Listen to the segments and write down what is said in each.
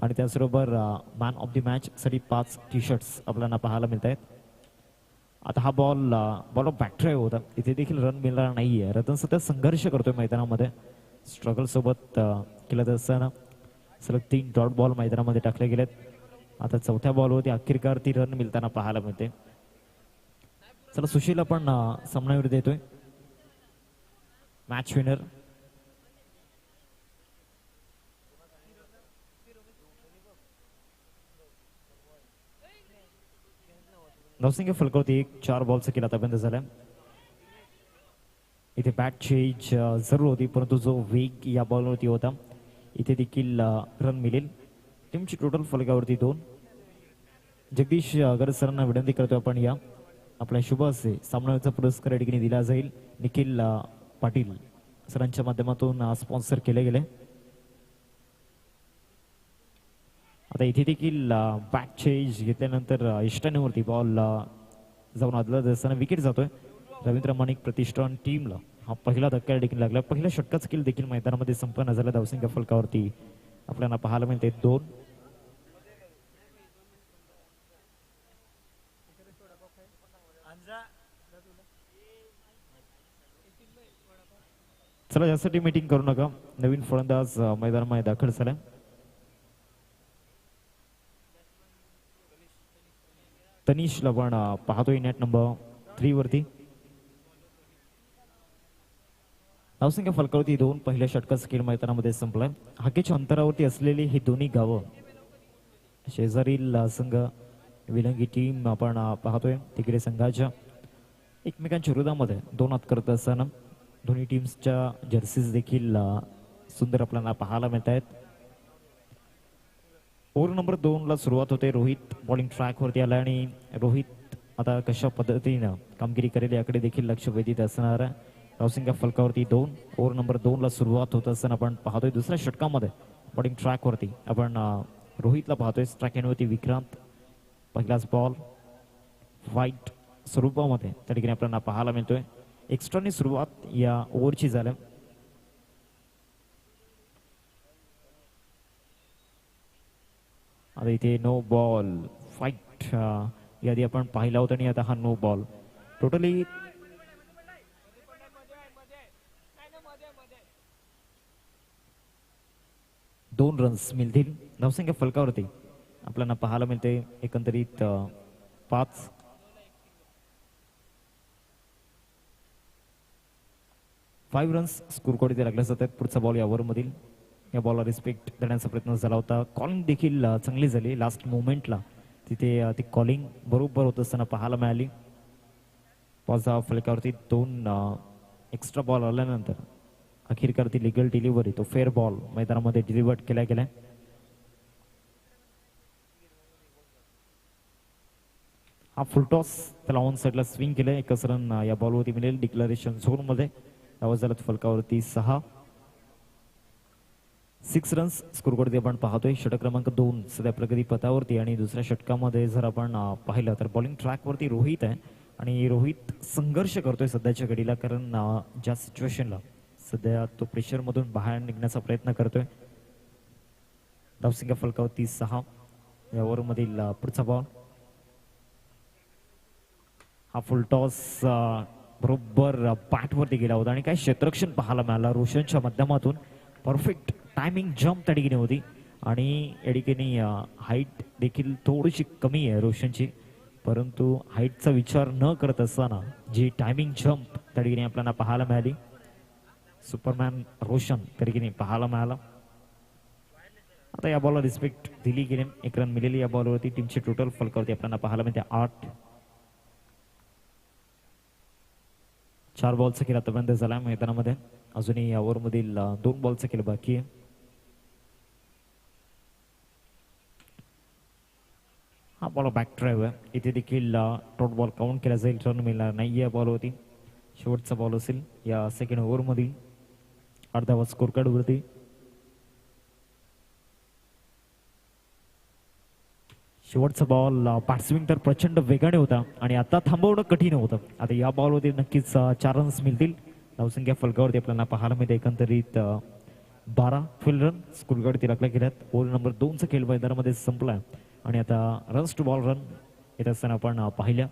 आणि त्याचबरोबर man of the match साठी 5 टी शर्ट्स आपल्याला पाहायला मिळत आहेत. आता हा बॉल ऑफ बॅकड्राईव्ह होता, इथे देखील रन मिळणार नाहीये. रतन सध्या संघर्ष करतोय मैदानामध्ये, स्ट्रगल सोबत केलं असताना सलग 3 डॉट बॉल मैदानामध्ये टाकले गेलेत. आता चौथ्या बॉलवरती अखेरकार ती रन मिळताना पाहायला मिळते. चला सुशील आपण सामनावीर देतोय, मॅच विनर. नवसिंग फलकावरती 4 बॉलचा केला आतापर्यंत झाला. इथे बॅट चेंज जरूर होती, परंतु जो वेग या बॉलवरती होता इथे देखील रन मिळेल. टीमची टोटल फलकावरती 2. जगदीश गरज सरांना विनंती करतो आपण या आपल्या शुभ हस्ते सामन्याचा पुरस्कार या ठिकाणी दिला जाईल. निखिल पाटील सरांच्या माध्यमातून स्पॉन्सर केले गेले. आता इथे देखील बॅक चेंज घेतल्यानंतर इष्टानेवरती बॉल जाऊन आदला असताना विकेट जातोय. रवींद्र माणिक प्रतिष्ठान टीमला हा पहिला धक्का देखील लागला. पहिल्या षटकाचा खेळ देखील मैदानामध्ये संपन्न झाला. धावसंख्या फलकावरती आपल्याला पाहायला मिळते 2. चला यासाठी मीटिंग करू नका. नवीन फलंदाज मैदानामध्ये दाखल झाला. तनिष लवण पाहतोय नेट नंबर 3 वरती. धावसंख्या फलकावरती 2. पहिल्या षटकाचा खेळ मैदानामध्ये संपलाय. हाकेच्या अंतरावरती असलेली ही दोन्ही गावं शेजारील संघ विलंगी टीम आपण पाहतोय. तिकडे संघाच्या एकमेकांच्या विरोधामध्ये 2 हात करत असताना दोन्ही टीम्सच्या जर्सीज देखील सुंदर आपल्याला पाहायला मिळत आहेत. ओव्हर नंबर 2 ला सुरुवात होते. रोहित बॉलिंग ट्रॅक वरती आला आणि रोहित आता कशा पद्धतीनं कामगिरी करेल याकडे देखील लक्ष वेधित असणार आहे. धावसंख्या फलकावरती 2. ओव्हर नंबर 2 ला सुरुवात होत असताना आपण पाहतोय दुसऱ्या षटकामध्ये बॉलिंग ट्रॅक वरती आपण रोहितला पाहतोय. स्ट्राईक एंडवरती विक्रांत. पहिलाच बॉल वाईट स्वरूपामध्ये त्या ठिकाणी आपल्याला पाहायला मिळतोय. एक्स्ट्रानी सुरुवात या ओव्हरची झाली. आता इथे नो बॉल फाईट यादी आपण पाहिला होता आणि आता हा नो बॉल. टोटली 2 रन्स मिळतील. धावसंख्या फलकावरती आपल्याला पाहायला मिळते एकंदरीत 5. रन्स स्कोर कोड इथे लागले जातात. पुढचा बॉल या ओव्हरमधील या बॉलला रिस्पेक्ट देण्याचा प्रयत्न झाला होता. कॉलिंग देखील चांगली झाली. लास्ट मोमेंटला तिथे ती कॉलिंग बरोबर होत असताना पाहायला मिळाली. बॉलचा फलकावरती 2 एक्स्ट्रा बॉल आल्यानंतर अखेरकार ती लिगल डिलिव्हरी तो फेअर बॉल मैदानामध्ये डिलिव्हर्ड केला गेलाय. हा फुलटॉस त्याला ऑन साईडला स्विंग केलंय. एकच रन या बॉलवरती मिळेल. डिक्लरेशन झोन मध्ये धावा झाला फलकावरती 6 रन्स स्कोर कोड आपण पाहतोय. षटक क्रमांक 2 सध्या प्रगती पथावरती आणि दुसऱ्या षटकामध्ये जर आपण पाहिलं तर बॉलिंग ट्रॅक वरती रोहित आहे आणि रोहित संघर्ष करतोय सध्याच्या घडीला, कारण ज्या सिच्युएशनला सध्या तो प्रेशर मधून बाहेर निघण्याचा प्रयत्न करतोय. धावसंख्या फलकावरती 6. या ओव्हर मधील पुढचा बॉल हा फुलटॉस बरोबर बॅट वरती गेला होता आणि काय क्षेत्ररक्षण पाहायला मिळालं रोशनच्या माध्यमातून. परफेक्ट टायमिंग जम्प त्या ठिकाणी होती आणि या ठिकाणी हाईट देखील थोडीशी कमी आहे रोशनची, परंतु हाईटचा विचार न करत असताना जी टायमिंग जम्प त्या ठिकाणी आपल्याला पाहायला मिळाली. सुपरमॅन रोशन त्या ठिकाणी पाहायला मिळाला. आता या बॉलला रिस्पेक्ट दिली गेली. 1 रन मिळेली या बॉलवरती. टीमची टोटल फलकावरती आपल्याला पाहायला मिळते 8. 4 बॉलचा खेळ आतापर्यंत झाला मैदानामध्ये. अजूनही या ओव्हर मधील 2 बॉलचा खेळ बाकी आहे. हा बॉल बॅक ड्राईव्ह आहे. इथे देखील डॉट बॉल काउंट केला जाईल. रन मिळणार नाही या बॉलवरती. शेवटचा बॉल असेल या सेकंड ओव्हर मधील. 8 धावा स्कोर कार्ड वरती. शेवटचा बॉल बॅट्सविंग तर प्रचंड वेगाने होता आणि आता थांबवणं कठीण होतं. आता या बॉलवरती नक्कीच 4 रन्स मिळतील. धावसंख्या फलकावरती आपल्याला पाहायला मिळते एकंदरीत 12 फील्ड रन स्कूलकडे तिरकल्या गेल्यात. ओव्हर नंबर 2चा खेळ मैदानामध्ये संपलाय आणि आता रन्स टू बॉल रन येत असताना आपण पाहिल्या.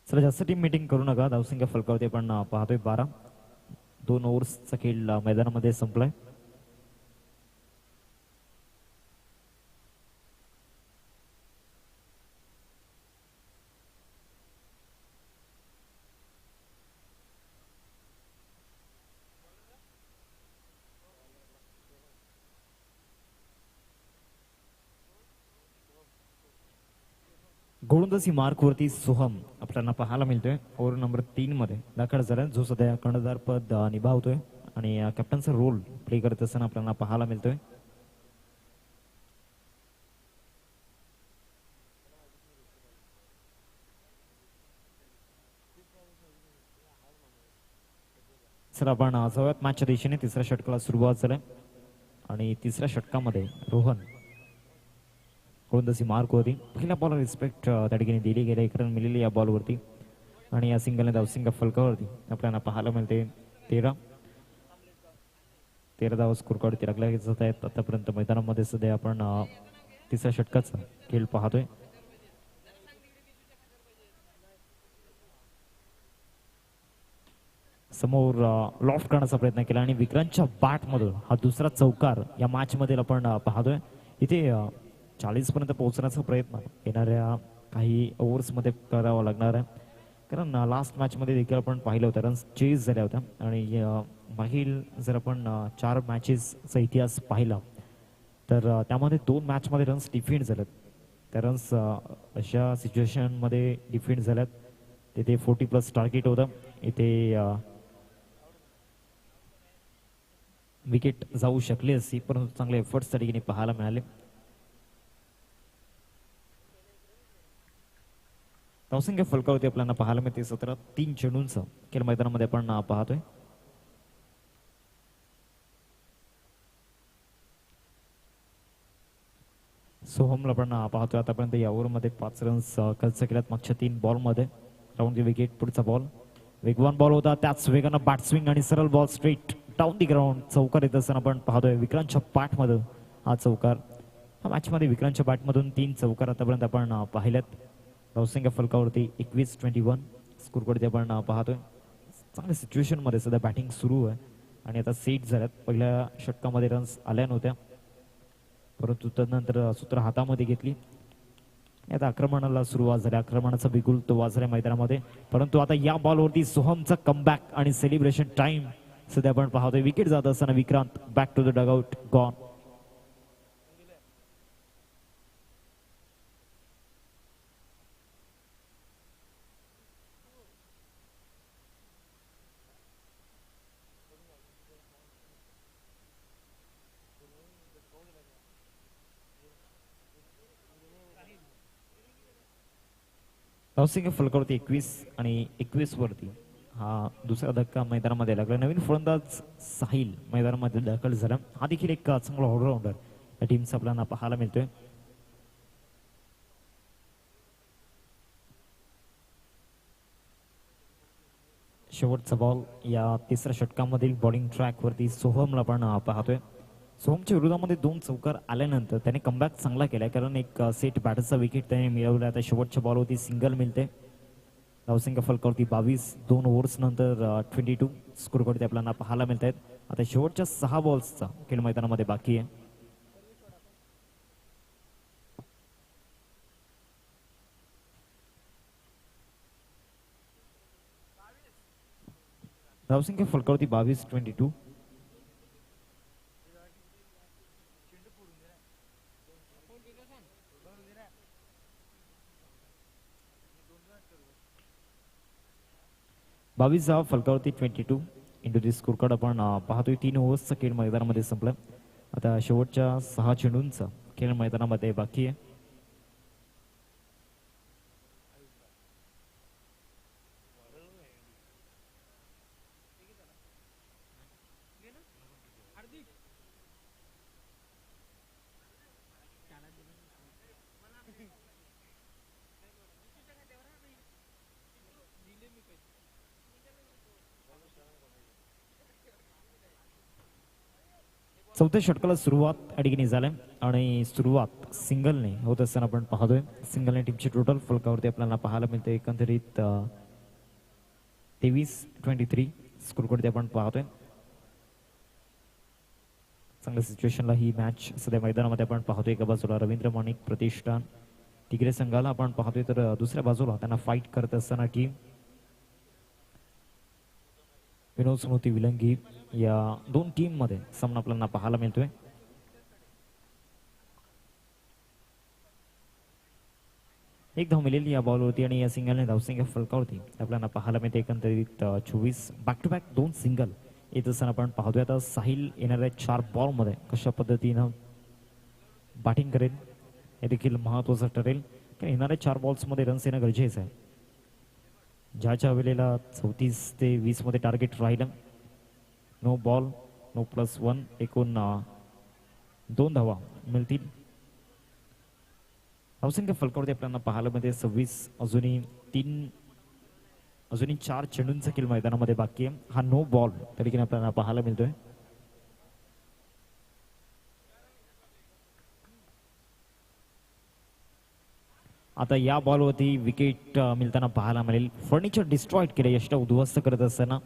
चला जास्त टीम मीटिंग करू नका. धावसंख्या फलकावरती पण पाहतोय 12. 2 ओव्हर्सचा खेळ मैदानामध्ये संपलाय. गोलंदाजी मार्कवरती सोहम आपल्याला पाहायला मिळतोय. ओव्हर नंबर 3 मध्ये दाखल झाला, जो सध्या कर्णधार पद निभावतोय आणि कॅप्टनचा रोल प्ले करत असताना आपल्याला पाहायला मिळतोय. सर आपण जाऊयात मॅचच्या दिशेने. तिसऱ्या षटकाला सुरुवात झाली आणि तिसऱ्या षटकामध्ये रोहन गोलंदाजी मार्क होती. पहिल्या बॉलर रिस्पेक्ट त्या ठिकाणी दिली गेली, एक रन मिळाली या बॉलवरती आणि या सिंगलने धावसंख्या फलकावरती आपल्याला पाहायला मिळते 13 धाव स्कोर कार्ड तिरकल्या जात आहेत. आतापर्यंत मैदानामध्ये सध्या आपण तिसऱ्या षटकाचा खेळ पाहतोय. समोर लॉफ्ट करण्याचा प्रयत्न केला आणि विक्रांतच्या बॅटमधून हा दुसरा चौकार या मॅच मध्ये आपण पाहतोय. इथे 40 पर्यंत पोहोचण्याचा प्रयत्न येणाऱ्या काही ओव्हर्स मध्ये करावा लागणार आहे, कारण लास्ट मॅच मध्ये देखील आपण पाहिलं होतं रन्स चेज झाल्या होत्या आणि मागील जर आपण 4 मॅचेसचा इतिहास पाहिला तर त्यामध्ये 2 मॅच मध्ये रन्स डिफेंड झालेत. त्या रन्स अशा सिच्युएशन मध्ये डिफेंड झाल्यात तिथे 40+ टार्गेट होतं. इथे विकेट जाऊ शकली असती, परंतु चांगले एफर्ट्स त्या ठिकाणी पाहायला मिळाले. धावसंख्या फलकावरती आपल्याला पाहायला मिळते 17. 3 चेंडूंचं खेळ मैदानामध्ये आपण पाहतोय. सोहमला पण पाहतोय आतापर्यंत या ओव्हरमध्ये 5 रन्स खर्च केल्यात मागच्या 3 बॉलमध्ये. Round the wicket. पुढचा बॉल वेगवान बॉल होता, त्याच वेगानं बॅट स्विंग आणि सरळ ball straight down the ground. चौकार येत असताना आपण पाहतोय विक्रांतच्या बॅटमधून हा चौकार. हा मॅचमध्ये विक्रांतच्या बॅटमधून 3 चौकार आतापर्यंत आपण पाहिल्यात. धावसंख्या फलकावरती 21-21 स्कोर कडे आपण पाहतोय. चांगल्या सिच्युएशन मध्ये सध्या बॅटिंग सुरू आहे आणि आता सेट झाल्यात. पहिल्या षटकामध्ये रन्स आल्या नव्हत्या, परंतु त्यानंतर सूत्र हातामध्ये घेतली. आता आक्रमणाला सुरुवात झाली. आक्रमणाचा बिगुल तो वाजलाय मैदानामध्ये, परंतु आता या बॉलवरती सोहमचा कमबॅक आणि सेलिब्रेशन टाइम सध्या आपण पाहतोय. विकेट जात असताना Vikrant back to the dugout gone. धावसंख्या फलकावरती 21 आणि 21 वरती हा दुसरा धक्का मैदानामध्ये लागला. नवीन फलंदाज साहिल मैदानामध्ये दाखल झाला. हा देखील एक चांगला ऑलराऊंडर या टीमचा आपल्याला पाहायला मिळतोय. शेवटचा बॉल या तिसऱ्या षटकामधील बॉलिंग ट्रॅक वरती सोहमला पण पाहतोय. सोहमच्या विरोधामध्ये 2 चौकार आल्यानंतर त्याने कमबॅक चांगला केलाय, कारण एक सेट बॅटरचा विकेट त्याने मिळवला. आता शेवटच्या बॉलवरती सिंगल मिळते. धावसंख्या फलकावरती 22. 2 ओव्हर्स नंतर 22 स्कोर कडे आपल्याला पाहायला मिळत आहेत. आता शेवटच्या 6 बॉल्सचा खेळ मैदानामध्ये बाकी आहे. धावसंख्या फलकावरती 22-22. फलकावरती 22 इंटू दी स्कोर कार्ड आपण पाहतोय. 3 ओव्हर्सचा खेळ मैदानामध्ये संपला. आता शेवटच्या 6 चेंडूंचा खेळ मैदानामध्ये बाकी आहे. चौथ्या षटकाला सुरुवात या ठिकाणी झाल्या आणि सुरुवात सिंगलने होत असताना आपण पाहतोय. सिंगलने टीमची टोटल फलकावरती आपल्याला पाहायला मिळते एकंदरीत 23-23 स्कोरवरती आपण पाहतोय. चांगल्या सिच्युएशनला ही मॅच सध्या मैदानामध्ये आपण पाहतोय. एका बाजूला रवींद्र माणिक प्रतिष्ठान तिगरे संघाला आपण पाहतोय, तर दुसऱ्या बाजूला त्यांना फाईट करत असताना टीम विनोद स्मृती विलंगी या दोन टीम मध्ये सामना आपल्याला पाहायला मिळतोय. एक धाव मिळेल या बॉलवरती आणि या सिंगलने धावसंख्या फलकावरती आपल्याला पाहायला मिळते एकंदरीत 24. बॅक टू बॅक 2 सिंगल येत असताना आपण पाहतोय. आता साहिल येणाऱ्या 4 बॉलमध्ये कशा पद्धतीनं बॅटिंग करेल हे देखील महत्वाचं ठरेल, कारण येणाऱ्या 4 बॉल्समध्ये रन्स येणं गरजेचं आहे. ज्याच्या वेळेला 34 ते 20 मध्ये टार्गेट राहिलं, नो बॉल नो +1 एकूण 2 धावा मिळतील. धावसंख्या फलकावरती आपल्याला पाहायला मिळते 26. अजूनही 4 चेंडूंचा खेळ मैदानामध्ये बाकी आहे. हा नो बॉल त्या ठिकाणी आपल्याला पाहायला मिळतोय. आता या बॉलवरती विकेट मिळताना पाहायला मिळेल. फर्निचर डिस्ट्रॉइड केले यष्टा उद्ध्वस्त करत असताना.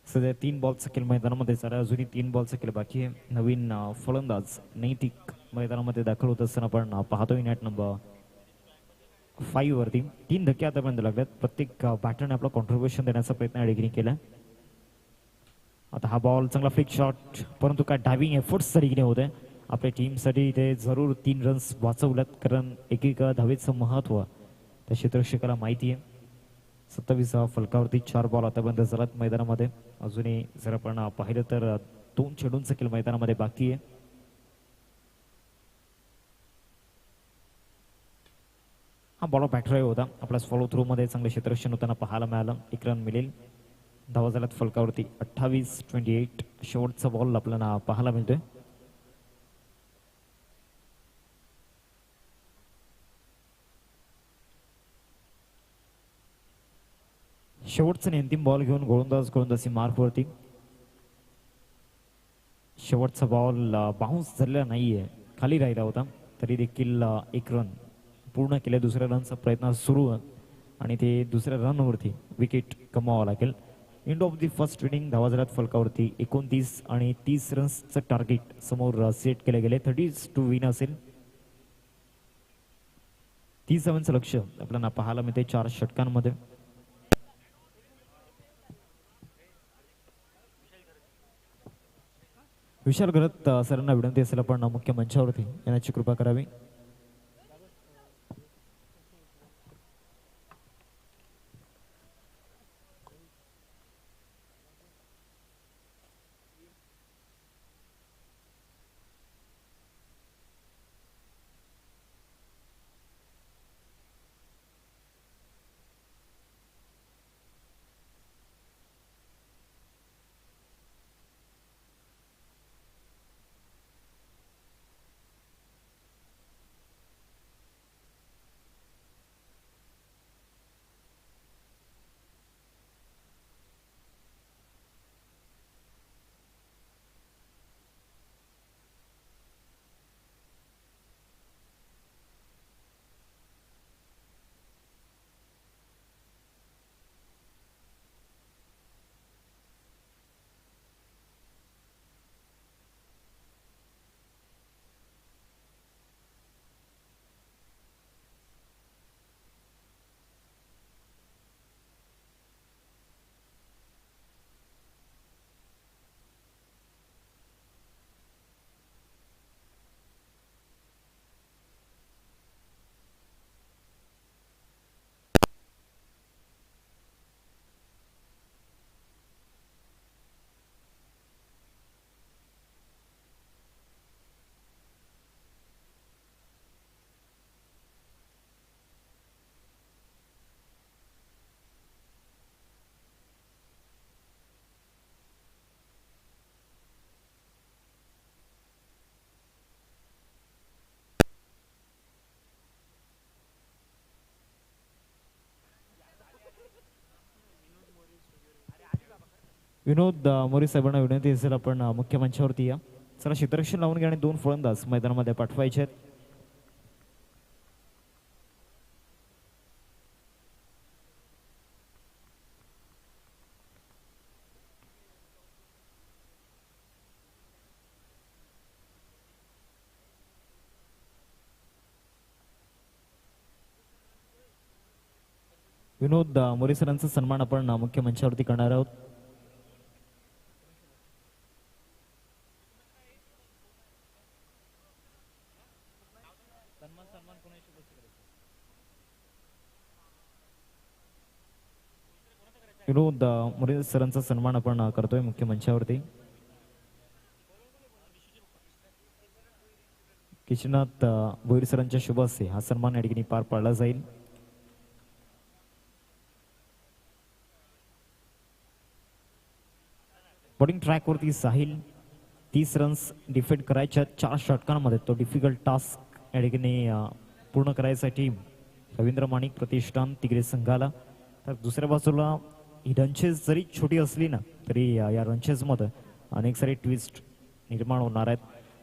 सध्या 3 बॉलचा खेळ मैदानामध्ये झाला, अजूनही 3 बॉलचा खेळ बाकी आहे. नवीन फलंदाज नैतिक मैदानामध्ये दाखल होत असताना आपण पाहतोय. नॅट नंबर 5 वरती 3 धक्के आतापर्यंत लागल्यात. प्रत्येक बॅटरने आपला कॉन्ट्रीब्युशन देण्याचा प्रयत्न या ठिकाणी केला. आता हा बॉल चांगला फ्लिक शॉट, परंतु काय डायव्हिंग एफर्ट्स तरीके होते आपल्या टीमसाठी. ते जरूर 3 रन्स वाचवल्यात, कारण एक धावेचं महत्व त्या क्षेत्ररक्षकाला माहिती आहे. 27 फलकावरती 4 बॉल आतापर्यंत झालात मैदानामध्ये. अजूनही जर आपण पाहिलं तर 2 चेंडूंचा खेळ मैदानामध्ये बाकी आहे. हा बॉल बॅटर होता. आपला फॉलो थ्रू मध्ये चांगले क्षेत्ररक्षण होताना पाहायला मिळालं. 1 रन मिळेल. धावा झाल्यात फलकावरती 28-28. शेवटचा बॉल आपल्याला पाहायला मिळतोय. शेवटचा अंतिम बॉल घेऊन गोलंदाजी मार्कवरती. शेवटचा बॉल बाउन्स झालेला नाहीये, खाली राहिला होता, तरी देखील 1 रन पूर्ण केले. दुसऱ्या रनचा प्रयत्न सुरू आणि ते दुसऱ्या रनवरती विकेट कमवावं लागेल. End of the first inning. धावा झाल्यात फलकावरती 29 आणि 30 रन्सचं टार्गेट समोर सेट केले गेले. 30 टू विन असेल. 30 धावांचं लक्ष आपल्याला पाहायला मिळते 4 षटकांमध्ये. विशाल घरत सरांना विनंती असेल आपण मुख्य मंचावरती येण्याची कृपा करावी. विनोद मोरे साहेबांना विनंती असेल आपण मुख्य मंचावरती या. चला क्षेत्ररक्षण लावून घ्या आणि 2 फलंदाज मैदानामध्ये पाठवायचे आहेत. विनोद मोरे सरांचा सन्मान आपण मुख्य मंचावरती करणार आहोत. विनोद मोरे सरांचा सन्मान आपण करतोय मुख्य मंचावरती. किशनाथ भोईर सरांच्या शुभ हस्ते हा सन्मान या ठिकाणी पार पाडला जाईल. बॉलिंग ट्रॅकवरती साहिल 30 रन्स डिफेंड करायच्या 4 षटकांमध्ये. तो डिफिकल्ट टास्क या ठिकाणी पूर्ण करायसाठी रवींद्र माणिक प्रतिष्ठान तिगरे संघाला. तर दुसऱ्या बाजूला ही रनचेस जरी छोटी असली ना तरी या रनचेसमध्ये अनेक सारे ट्विस्ट निर्माण होणार आहेत.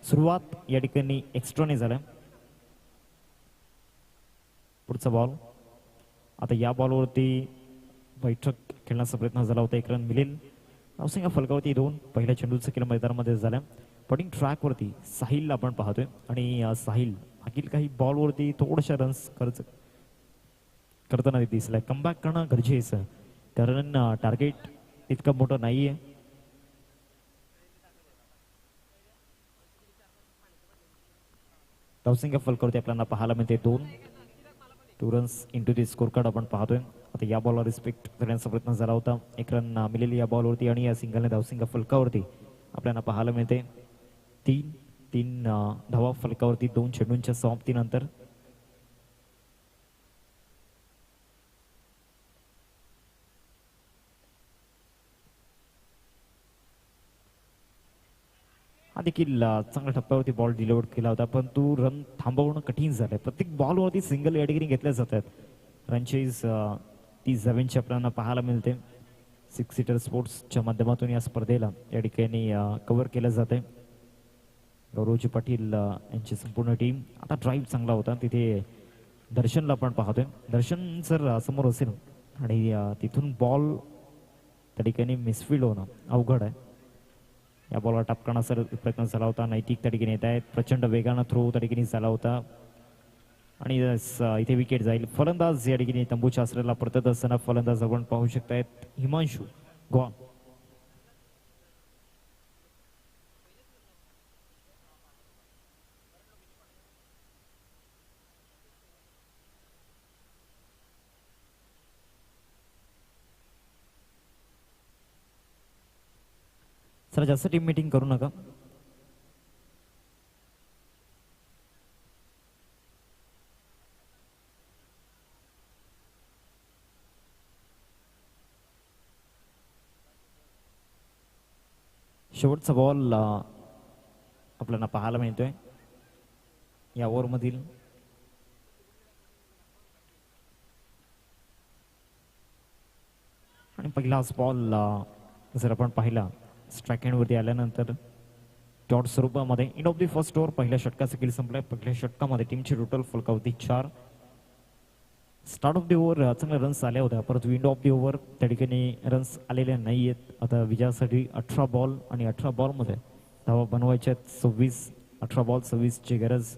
सुरुवात या ठिकाणी एक्स्ट्राने झाल्या. पुढचा बॉल आता या बॉलवरती बैठक खेळण्याचा प्रयत्न झाला होता. 1 रन मिळेल. धावसंख्या फलकावरती 2. पहिल्या चेंडूचं खेळ मैदानामध्ये झाल्या. बॉलिंग ट्रॅकवरती साहिल आपण पाहतोय आणि साहिल मागील काही बॉलवरती थोड्याशा रन्स खर्च करताना दिसलाय. कमबॅक करणं गरजेचं कारण टार्गेट इतकं मोठं नाहीये. धावसंख्या फलकावरती आपल्याला पाहायला मिळते 2 रन्स इंटू दी स्कोर कार्ड आपण पाहतोय. आता या बॉलला रिस्पेक्ट करण्याचा प्रयत्न झाला होता. 1 रन मिळेल या बॉलवरती आणि या सिंगलने धावसंख्या फलकावरती आपल्याला पाहायला मिळते 3 धावा फलकावरती 2 चेंडूंच्या समाप्तीनंतर. हा देखील चांगल्या टप्प्यावरती बॉल डिलिव्हर केला होता परंतु रन थांबवणं कठीण झालंय. प्रत्येक बॉलवरती सिंगल या ठिकाणी घेतल्या जातात. रनचेज 30 धावांची आपल्याला पाहायला मिळते. 6 सीटर स्पोर्ट्सच्या माध्यमातून या स्पर्धेला या ठिकाणी कव्हर केलं जाते. गौरवजी पाटील यांची संपूर्ण टीम. आता ड्राईव्ह चांगला होता तिथे दर्शनला आपण पाहतोय. दर्शन जर समोर असेल आणि तिथून बॉल त्या ठिकाणी मिसफिल्ड होणं अवघड आहे. या बॉलला टपकाणाचा प्रयत्न झाला होता. नैतिक त्या ठिकाणी येत आहेत. प्रचंड वेगानं थ्रो त्या ठिकाणी झाला होता आणि इथे विकेट जाईल. फलंदाज या ठिकाणी तंबूच्या आश्रयाला परतत असताना फलंदाज आपण पाहू शकतायत हिमांशू गॉन. सर जास्त टीम मीटिंग करू नका. शेवटचा बॉल आपल्याला पाहायला मिळतोय या ओव्हरमधील. आणि पहिलाच बॉल जर आपण पाहिला स्ट्राईक हँडवरती आल्यानंतर डॉट स्वरूपामध्ये end of the first over पहिल्या षटकाचा खेळ संपलाय. पहिल्या षटकामध्ये टीमची टोटल फलकावरती 4. स्टार्ट ऑफ द ओव्हर चांगल्या रन्स आल्या होत्या परंतु एंड ऑफ द ओव्हर त्या ठिकाणी रन्स आलेले नाही आहेत. आता विजयासाठी 18 बॉल आणि 18 बॉलमध्ये धावा बनवायच्या 26. 18 बॉल 26 ची गरज.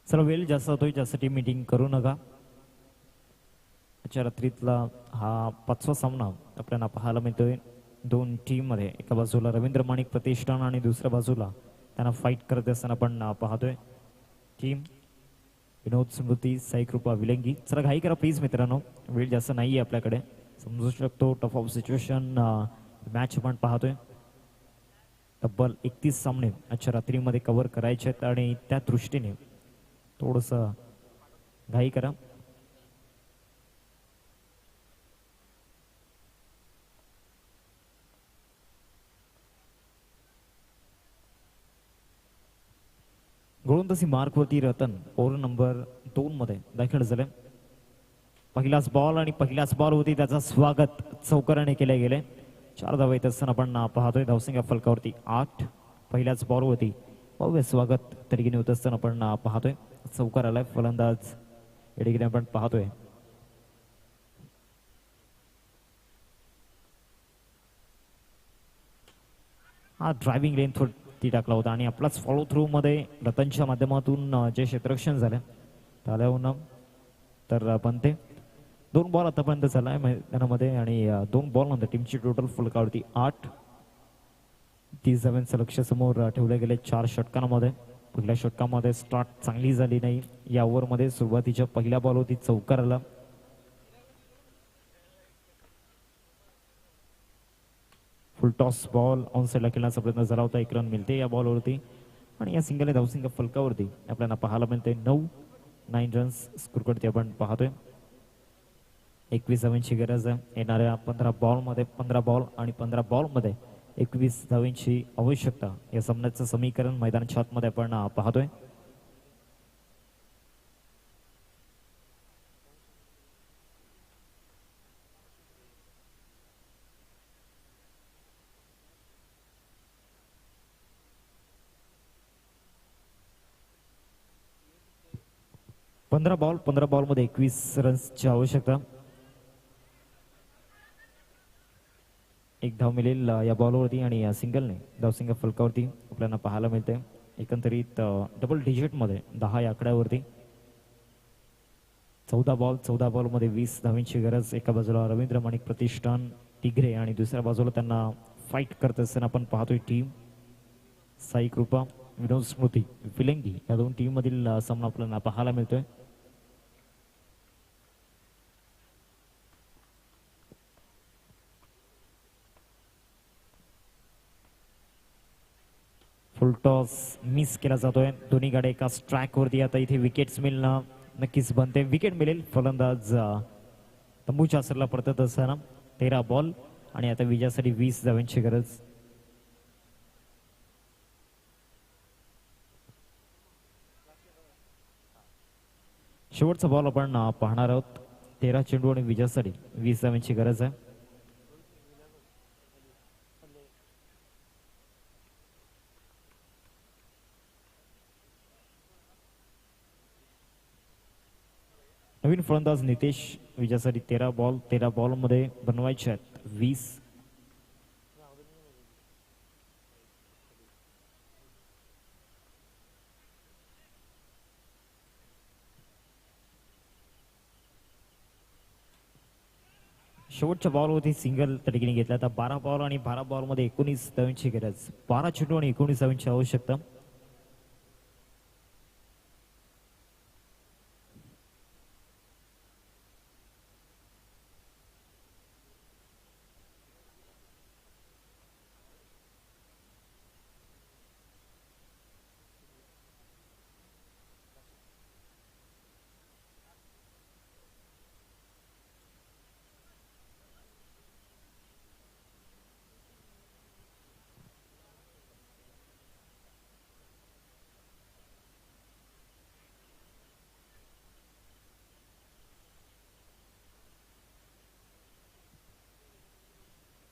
चला वेळ जास्त होतोय. जास्त टीम मीटिंग करू नका. आजच्या रात्रीतला हा 5वा सामना आपल्याला पाहायला मिळतोय 2 टीम मध्ये. एका बाजूला रवींद्र माणिक प्रतिष्ठान आणि दुसऱ्या बाजूला त्यांना फाईट करत असताना आपण पाहतोय टीम विनोद स्मृती साई कृपा विलंगी. चला घाई करा प्लीज मित्रांनो. वेळ जास्त नाहीये आपल्याकडे. समजू शकतो टफ ऑफ सिच्युएशन मॅच आपण पाहतोय. तब्बल 31 सामने आजच्या रात्रीमध्ये कव्हर करायचे आहेत आणि त्या दृष्टीने थोडंसं घाई करा. गोलंदाजी मार्कवरती रतन ओव्हर नंबर 2 मध्ये दाखल झाले. पहिलाच बॉल आणि पहिल्याच बॉल होती त्याचं स्वागत चौकाराने केले गेले. 4 धावा येत असताना आपण पाहतोय धावसंख्या फलकावरती 8. पहिल्याच बॉल होती भव्य स्वागत त्या ठिकाणी होत असताना आपण पाहतोय चौकार आलाय. फलंदाज या ठिकाणी आपण पाहतोय हा ड्रायव्हिंग लेन ती टाकला होता आणि आपलाच फॉलो थ्रू मध्ये रतनच्या माध्यमातून जे क्षेत्ररक्षण झालं त्याला तर बनते 2 बॉल आतापर्यंत झालाय मैदानामध्ये आणि 2 बॉल नंतर टीमची टोटल फलकावरती 8. 30 धावांचं लक्ष समोर ठेवले गेले 4 षटकांमध्ये. पहिल्या षटकामध्ये स्टार्ट चांगली झाली नाही. या ओव्हरमध्ये सुरुवातीच्या पहिल्या बॉल होती चौकाराला. फुल टॉस बॉल ऑन साईडला खेळण्याचा प्रयत्न झाला होता. 1 रन मिळते या बॉलवरती आणि या सिंगल धावसंख्या फलकावरती आपल्याला पाहायला मिळते 9 रन्स स्कोरकडे आपण पाहतोय. 21 धावांची गरज आहे. येणाऱ्या 15 बॉल आणि 15 बॉलमध्ये 21 धावांची आवश्यकता. या सामन्याचं समीकरण मैदानाच्या आतमध्ये आपण पाहतोय. पंधरा बॉलमध्ये 21 रन्सची आवश्यकता. 1 धाव मिळेल या बॉलवरती आणि या सिंगलने धावसंख्या फलकावरती आपल्याला पाहायला मिळते एकंदरीत डबल डिजिटमध्ये 10 या आकड्यावरती. 14 बॉलमध्ये 20 धावांची गरज. एका बाजूला रवींद्र माणिक प्रतिष्ठान टिगरे आणि दुसऱ्या बाजूला त्यांना फाईट करत असताना आपण पाहतोय टीम साई कृपा विनोद स्मृती विलंगी या 2 टीम मधील सामना आपल्याला पाहायला मिळतोय. फुल टॉस मिस केला जातोय. दोन्ही गाड्या एकाच ट्रॅक वरती. आता इथे विकेट्स मिळणं नक्कीच बनते. विकेट मिळेल. फलंदाज तंबूच्या असरला परतत असताना 13 बॉल आणि आता विजयासाठी 20 धावांची गरज. शेवटचा बॉल आपण पाहणार आहोत. 13 चेंडू आणि विजयासाठी 20 धावांची गरज आहे. नवीन फलंदाज नितेश विजयासाठी 13 बॉलमध्ये बनवायचे आहेत 20. शेवटच्या बॉल होती सिंगल त्या ठिकाणी घेतला. आता 12 बॉल आणि 12 बॉलमध्ये 19 धावांची गरज. 12 चेंडू आणि 19 धावांची आवश्यकता.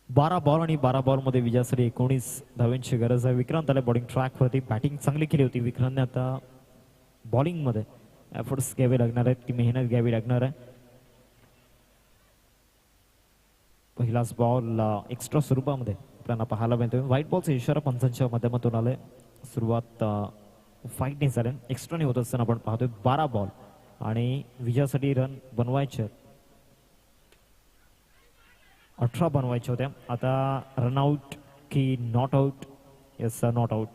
बारा बॉल आणि 12 बॉलमध्ये विजयासाठी 19 धावांची गरज आहे. विक्रांत आला बॉलिंग ट्रॅक वरती. बॅटिंग चांगली केली होती विक्रांतने. आता बॉलिंग मध्ये एफर्ट्स घ्यावे लागणार आहेत. ती मेहनत घ्यावी लागणार आहे. पहिलाच बॉल एक्स्ट्रा स्वरूपामध्ये आपल्याला पाहायला मिळतोय. व्हाईट बॉलचा इशारा पंचांच्या माध्यमातून आलाय. सुरुवात फाईटने झाले. एक्स्ट्राने होत असताना आपण पाहतोय 12 बॉल आणि विजयासाठी रन बनवायचे 18 बनवायच्या होत्या. आता रनआउट की not out? Yes not out.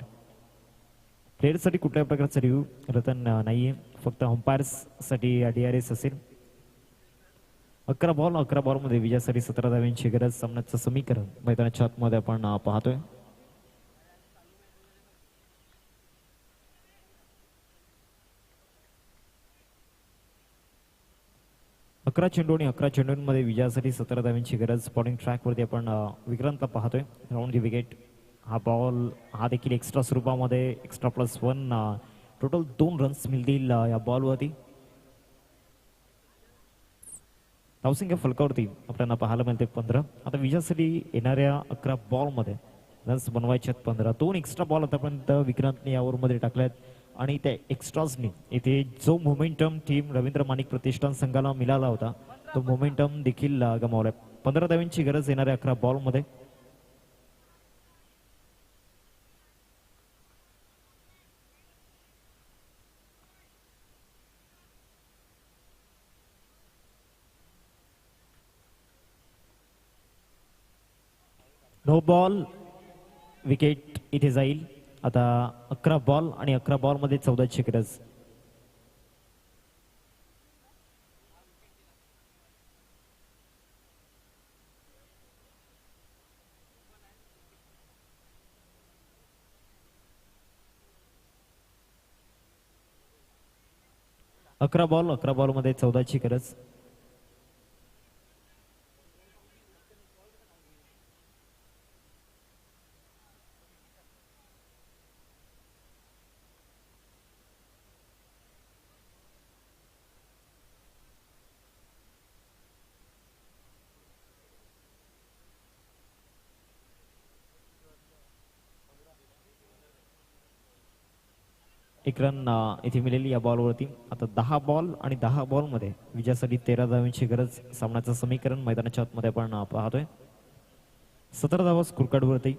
प्लेयरसाठी कुठल्याही प्रकारचा रिव्ह्यू रतन नाहीये. फक्त अंपायर्स साठी DRS असेल. 11 बॉलमध्ये विजयासाठी 17 धावांची गरज. सामन्याचं समीकरण मैदानाच्या आतमध्ये आपण पाहतोय. अकरा चेंडूंमध्ये विजयासाठी 17 धावांची गरज. बॉलिंग ट्रॅक वरती आपण विक्रांतला पाहतोय. Round the wicket. हा बॉल हा देखील एक्स्ट्रा स्वरूपामध्ये एक्स्ट्रा +1 टोटल 2 रन्स मिळतील या बॉलवरती. धावसंख्या फलकावरती आपल्याला पाहायला मिळते 15. आता विजयासाठी येणाऱ्या 11 बॉलमध्ये रन्स बनवायचे आहेत 15. 2 एक्स्ट्रा बॉल आतापर्यंत विक्रांतने या ओव्हरमध्ये टाकल्यात आणि त्या एक्स्ट्राजने इथे जो मोमेंटम टीम रवींद्र माणिक प्रतिष्ठान संघाला मिळाला होता तो मोमेंटम देखील गमावलाय. 15 धावांची गरज येणाऱ्या 11 बॉलमध्ये. नो बॉल, विकेट इथे जाईल. आता 11 बॉल आणि 11 बॉल मध्ये 14ची गरज. अकरा बॉल मध्ये 14ची गरज. एक रन इथे मिळाली या बॉलवरती. आता 10 बॉल आणि 10 बॉल मध्ये विजयासाठी 13 धावांची गरज. सामन्याचं समीकरण मैदानाच्या आतमध्ये आपण पाहतोय. 17 धावा स्कोरकार्ड वरती.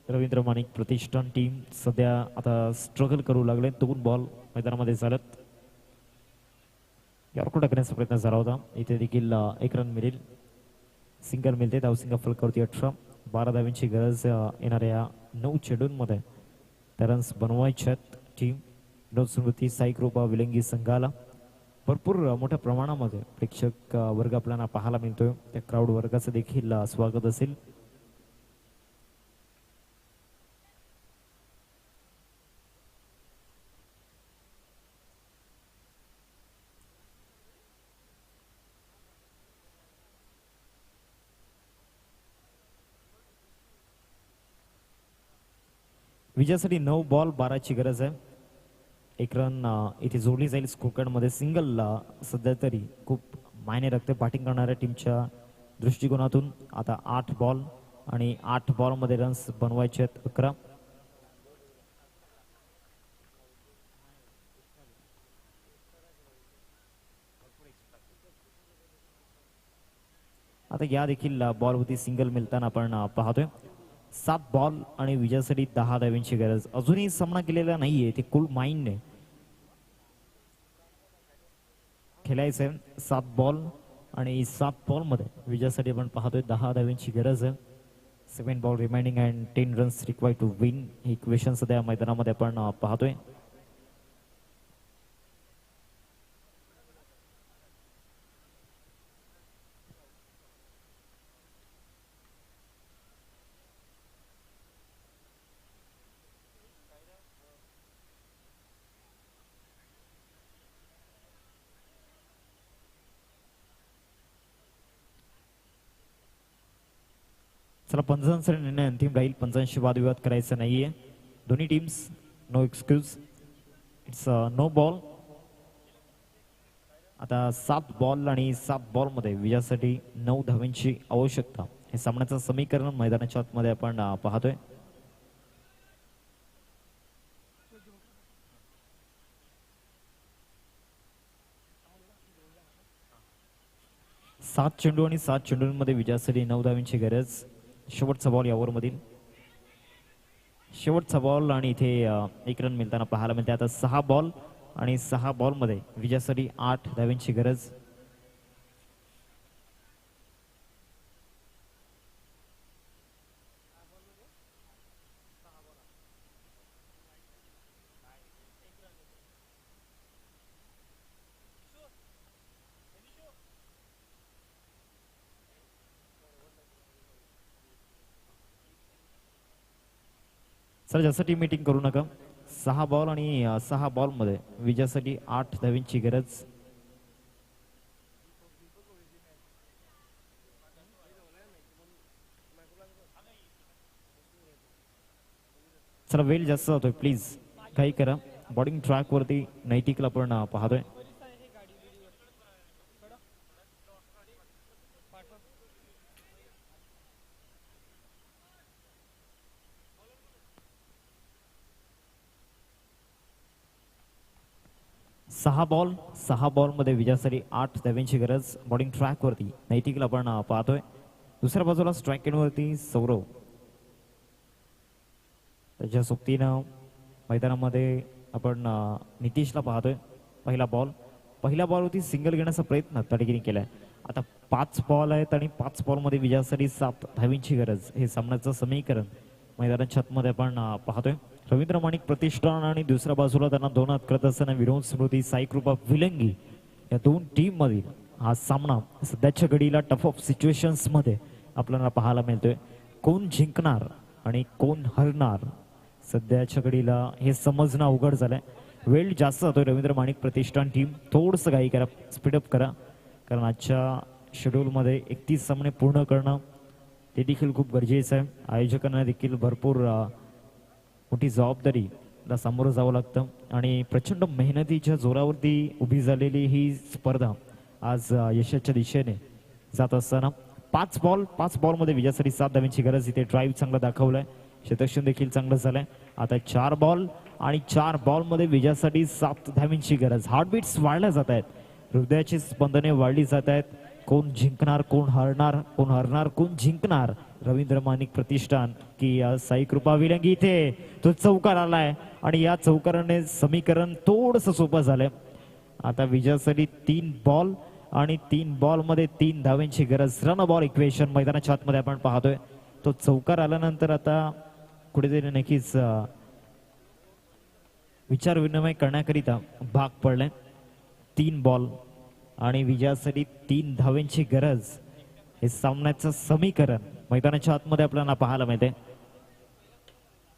रवींद्र माणिक प्रतिष्ठान टीम सध्या आता स्ट्रगल करू लागले. 2 बॉल मैदानामध्ये झालेत. यॉर्कर टाकण्याचा प्रयत्न झाला होता. इथे देखील 1 रन मिळेल. सिंगल मिळते. धावसंख्या फलकावरती 18. 12 धावांची गरज येणाऱ्या 9 चेंडूंमध्ये रन्स बनवायचे आहेत टीम विनोद स्मृती साई कृपा विलंगी संघाला. भरपूर मोठ्या प्रमाणामध्ये प्रेक्षक वर्ग आपल्याला पाहायला मिळतोय. त्या क्राऊड वर्गाचं देखील स्वागत असेल. विजयासाठी 9 बॉल 12ची गरज आहे. 1 रन इथे जोडली जाईल स्कोरकार्ड मध्ये. सिंगल सध्या तरी खूप मायने राखते बॅटिंग करणाऱ्या टीमच्या दृष्टिकोनातून. आता 8 बॉल आणि 8 बॉल मध्ये रन्स बनवायचे आहेत 11. आता या देखील बॉल होती सिंगल मिळताना आपण पाहतोय. 7 बॉल आणि विजयासाठी 10 धावांची गरज. अजूनही सामना केलेला नाहीये. ते कुल माइंडने खेळायचंय. 7 बॉल आणि 7 बॉल मध्ये विजयासाठी आपण पाहतोय 10 धावांची गरज आहे. 7 ball remaining and 10 runs required to win. हे इक्वेशन सध्या मैदानामध्ये आपण पाहतोय. चला पंचांचा निर्णय अंतिम राहील. पंचांशी वादविवाद करायचा नाहीये. दोन्ही teams no excuse. It's no ball. आता 7 बॉल आणि 7 बॉल मध्ये विजयासाठी 9 धावांची आवश्यकता. हे सामन्याचं समीकरण मैदानाच्या आतमध्ये आपण पाहतोय. 7 चेंडू आणि 7 चेंडूंमध्ये विजयासाठी 9 धावांची गरज. शेवटचा बॉल या ओव्हरमधील शेवटचा बॉल आणि इथे 1 रन मिळताना पाहायला मिळते. आता 6 बॉल आणि 6 बॉल मध्ये विजयासाठी 8 धावांची गरज. सर जास्त टीम मीटिंग करू नका. 6 बॉल आणि 6 बॉल मध्ये विजयासाठी 8 धावांची गरज. चला वेळ जास्त जातोय. प्लीज काही करा. बॉलिंग ट्रॅक वरती नैतिकला आपण पाहतोय. सहा बॉल मध्ये विजयासाठी 8 धावांची गरज. बॉलिंग ट्रॅक वरती नैतिकला आपण पाहतोय. दुसऱ्या बाजूला स्ट्राईक एंड वरती सौरव, त्याच्या सोबतीनं मैदानामध्ये आपण नितीशला पाहतोय. पहिला बॉलवरती सिंगल घेण्याचा प्रयत्न तडकीने केलाय. आता 5 बॉल आहेत आणि 5 बॉलमध्ये विजयासाठी 7 धावांची गरज. हे सामन्याचं समीकरण मैदानाच्या आतमध्ये आपण पाहतोय. रवींद्र माणिक प्रतिष्ठान आणि दुसऱ्या बाजूला त्यांना 2 हात करत असताना विनोद स्मृती साई कृपा विलंगी या 2 टीम मधील हा सामना सध्याच्या घडीला टफ ऑफ सिच्युएशन्स मध्ये आपल्याला पाहायला मिळतोय. कोण जिंकणार आणि कोण हरणार सध्याच्या घडीला हे समजणं अवघड झालंय. वेळ जास्त जातोय. रवींद्र माणिक प्रतिष्ठान टीम थोडंसं घाई करा, स्पीडअप करा, कारण आजच्या शेड्यूलमध्ये 31 सामने पूर्ण करणं ते देखील खूप गरजेचं आहे. आयोजकांना देखील भरपूर मोठी जबाबदारीला सामोरं जावं लागतं आणि प्रचंड मेहनतीच्या जोरावरती उभी झालेली ही स्पर्धा आज यशाच्या दिशेने जात असताना 5 बॉलमध्ये विजयासाठी 7 धावांची गरज. इथे ड्राईव्ह चांगला दाखवलाय, क्षेत्ररक्षण देखील चांगलं झालंय. आता 4 बॉल आणि 4 बॉलमध्ये विजयासाठी 7 धावांची गरज. हार्टबीट्स वाढल्या जात आहेत, हृदयाची स्पंदने वाढली जात आहेत. कोण जिंकणार, कोण हरणार, कोण जिंकणार? रवींद्र माणिक प्रतिष्ठान की साई कृपा विलंगी? इथे तो चौकार आलाय आणि या चौकाराने समीकरण थोडंसं सोपं झालंय. आता विजयासाठी 3 बॉल आणि 3 बॉलमध्ये 3 धावांची गरज. रन बॉल इक्वेशन मैदानाच्या आतमध्ये आपण पाहतोय. तो चौकार आल्यानंतर आता कुठेतरी नक्कीच विचार विनिमय करण्याकरिता भाग पडले. 3 बॉल आणि विजयासाठी 3 धावांची गरज. हे सामन्याचं समीकरण मैदानाच्या आतमध्ये आपल्याला पाहायला मिळते.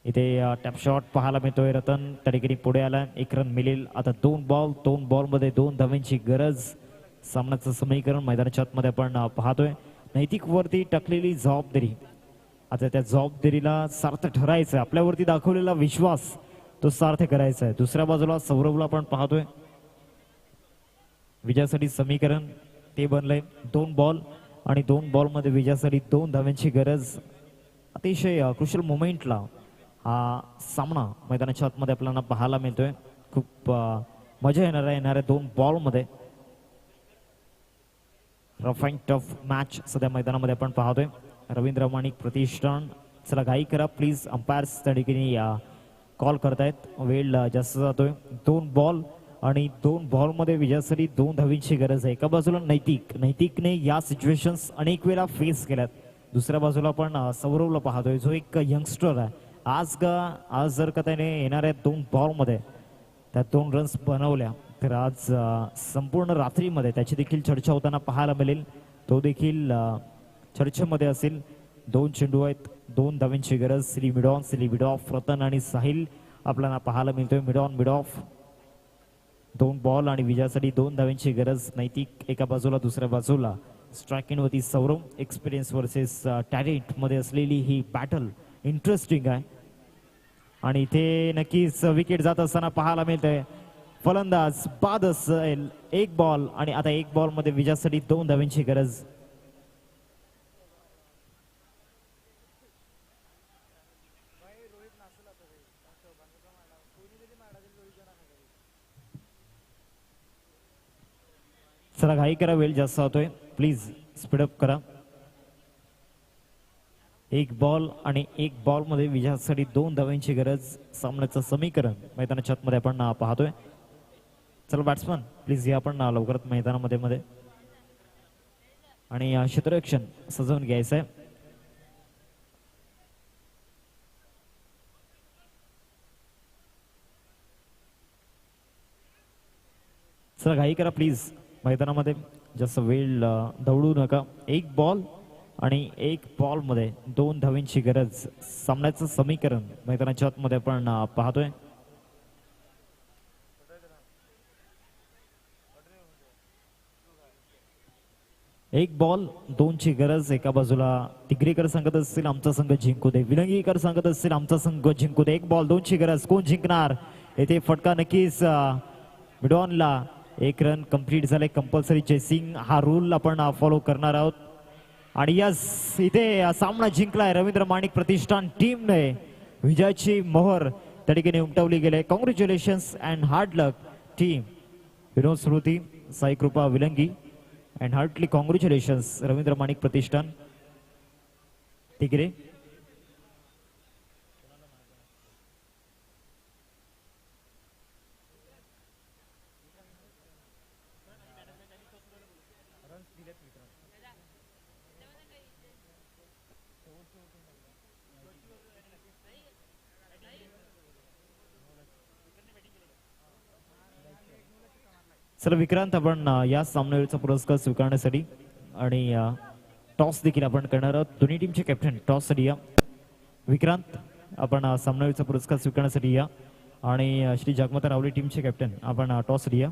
इथे टॅप शॉट पाहायला मिळतोय. रतन तडकेने पुढे आला, 1 रन मिळेल. आता 2 बॉलमध्ये 2 धावांची गरज. सामन्याचं समीकरण मैदानाच्या आतमध्ये आपण पाहतोय. नैतिक वरती टाकलेली जबाबदारी, आता त्या जबाबदारीला सार्थ ठरायचं, आपल्यावरती दाखवलेला विश्वास तो सार्थ करायचा आहे. दुसऱ्या बाजूला सौरवला आपण पाहतोय. विजयासाठी समीकरण ते बनलंय. 2 बॉल आणि 2 बॉलमध्ये विजयासाठी 2 धावांची गरज. अतिशय क्रुशियल मोमेंटला हा सामना मैदानाच्या आतमध्ये आपल्याला पाहायला मिळतोय. खूप मजा येणाऱ्या 2 बॉलमध्ये रफ अँड टफ मॅच सध्या मैदानामध्ये आपण पाहतोय. रवींद्र माणिक प्रतिष्ठान, चला घाई करा प्लीज, अंपायर्स त्या ठिकाणी कॉल करतायत, वेळ जास्त जातोय. 2 बॉल आणि 2 बॉलमध्ये विजयासाठी 2 धावांची गरज आहे. एका बाजूला नैतिकने या सिच्युएशन्स अनेक वेळा फेस केल्यात. दुसऱ्या बाजूला आपण सौरवला पाहतोय, जो एक यंगस्टर आहे. आज जर का त्याने येणाऱ्या 2 बॉलमध्ये त्या 2 रन्स बनवल्या तर आज संपूर्ण रात्रीमध्ये त्याची देखील चर्चा होताना पाहायला मिळेल. तो देखील चर्चेमध्ये असेल. 2 चेंडू आहेत, 2 धावांची गरज. सिली मिड ऑफ रतन आणि साहिल आपल्याला पाहायला मिळतोय. मिड ऑफ 2 बॉल आणि विजयासाठी 2 धावांची गरज. नैतिक एका बाजूला, दुसऱ्या बाजूला स्ट्रायकिंग वरती सौरव. एक्सपिरियन्स वर्सेस टॅलेंट मध्ये असलेली ही बॅटल इंटरेस्टिंग आहे आणि इथे नक्कीच विकेट जात असताना पाहायला मिळतंय. फलंदाज बाद असेल. 1 बॉल आणि आता 1 बॉल मध्ये विजयासाठी 2 धावांची गरज. चला घाई करा, वेळ जास्त होतोय, प्लीज स्पीडअप करा. 1 बॉल आणि 1 बॉल मध्ये विजयासाठी 2 धावांची गरज. सामन्याचं समीकरण मैदानाच्या आतमध्ये आपण पाहतोय. चला बॅट्समन प्लीज या आपण लवकरात मैदानामध्ये आणि क्षेत्ररक्षण सजवून घ्यायचं आहे. चला घाई करा प्लीज, मैदानामध्ये जास्त वेळ दौडू नका. 1 बॉल आणि 1 बॉलमध्ये 2 धावांची गरज. सामन्याचं समीकरण मैदानाच्या आतमध्ये आपण पाहतोय. एक बॉल 2 ची गरज. एका बाजूला तिगरीकर सांगत असतील आमचा संघ जिंकू दे, विलंगीकर सांगत असतील आमचा संघ जिंकू दे. 1 बॉल 2 ची गरज. कोण जिंकणार? येथे फटका नक्कीच मिडॉनला. एक रन कंप्लीट झाले. कंपल्सरी चेसिंग हा रूल आपण फॉलो करणार आहोत. आणि यस, इथे सामना जिंकलाय रवींद्र माणिक प्रतिष्ठान टीमने. विजयाची मोहर त्या ठिकाणी उमटवली गेले. Congratulations and hard luck team. Vinod Smruti, Sai Krupa Vilangi and heartily congratulations Ravindra Manik Pratishthan. तिकडे चला विक्रांत, आपण या सामन्याचा पुरस्कार स्वीकारण्यासाठी आणि टॉस देखील आपण करणार आहोत. दोन्ही टीमचे कॅप्टन टॉस साठी या. विक्रांत, आपण सामन्याचा पुरस्कार स्वीकारण्यासाठी या. आणि श्री जगमता रावले टीमचे कॅप्टन आपण टॉस साठी या.